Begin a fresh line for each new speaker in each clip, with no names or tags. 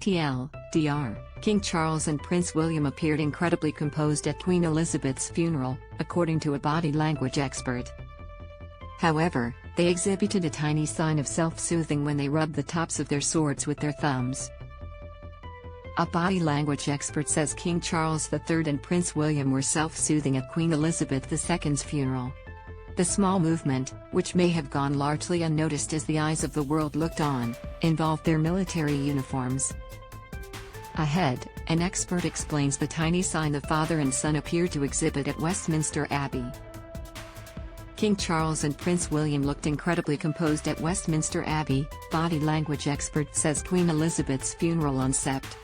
TL, King Charles and Prince William appeared incredibly composed at Queen Elizabeth's funeral, according to a body language expert. However, they exhibited a tiny sign of self-soothing when they rubbed the tops of their swords with their thumbs. A body language expert says King Charles III and Prince William were self-soothing at Queen Elizabeth II's funeral. The small movement, which may have gone largely unnoticed as the eyes of the world looked on, involved their military uniforms. Ahead, an expert explains the tiny sign the father and son appear to exhibit at Westminster Abbey. King Charles and Prince William looked incredibly composed at Westminster Abbey, body language expert says Queen Elizabeth's funeral on Sept.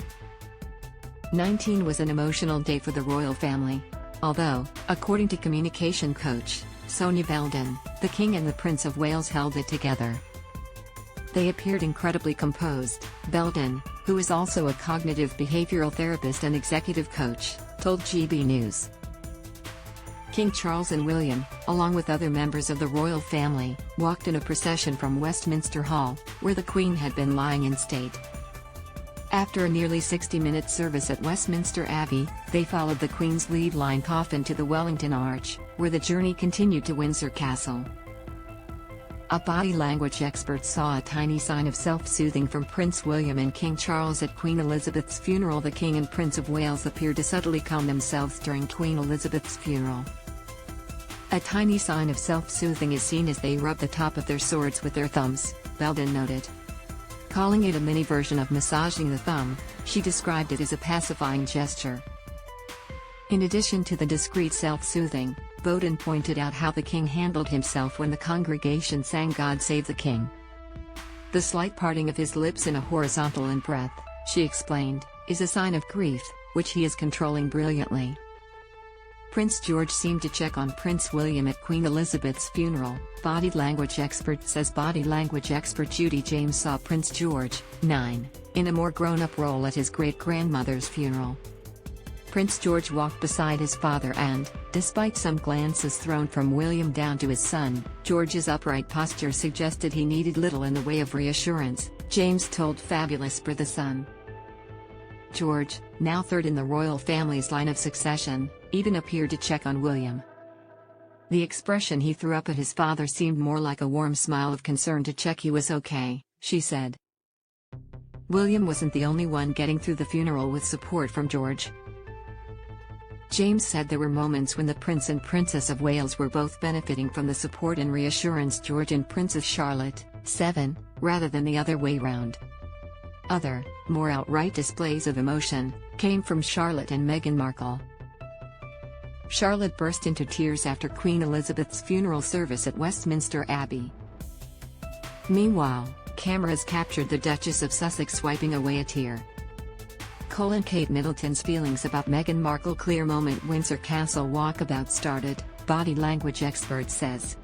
19 was an emotional day for the royal family. Although, according to communication coach Sonia Belden, the King and the Prince of Wales held it together. They appeared incredibly composed, Belden, who is also a cognitive behavioral therapist and executive coach, told GB News. King Charles and William, along with other members of the royal family, walked in a procession from Westminster Hall, where the Queen had been lying in state. After a nearly 60-minute service at Westminster Abbey, they followed the Queen's lead-line coffin to the Wellington Arch, where the journey continued to Windsor Castle. A body language expert saw a tiny sign of self-soothing from Prince William and King Charles at Queen Elizabeth's funeral. The King and Prince of Wales appeared to subtly calm themselves during Queen Elizabeth's funeral. A tiny sign of self-soothing is seen as they rub the top of their swords with their thumbs, Belden noted. Calling it a mini version of massaging the thumb, she described it as a pacifying gesture. In addition to the discreet self-soothing, Belden pointed out how the King handled himself when the congregation sang God Save the King. The slight parting of his lips in a horizontal in-breath, she explained, is a sign of grief, which he is controlling brilliantly. Prince George seemed to check on Prince William at Queen Elizabeth's funeral, body language expert says. Body language expert Judy James saw Prince George, 9, in a more grown-up role at his great-grandmother's funeral. Prince George walked beside his father and, despite some glances thrown from William down to his son, George's upright posture suggested he needed little in the way of reassurance, James told Fabulous for the Sun. George, now third in the royal family's line of succession, even appeared to check on William. The expression he threw up at his father seemed more like a warm smile of concern to check he was okay, she said. William wasn't the only one getting through the funeral with support from George. James said there were moments when the Prince and Princess of Wales were both benefiting from the support and reassurance George and Princess Charlotte, 7, rather than the other way round. Other, more outright displays of emotion, came from Charlotte and Meghan Markle. Charlotte burst into tears after Queen Elizabeth's funeral service at Westminster Abbey. Meanwhile, cameras captured the Duchess of Sussex wiping away a tear. Kate Middleton's feelings about Meghan Markle clear moment. Windsor Castle walkabout started, body language expert says.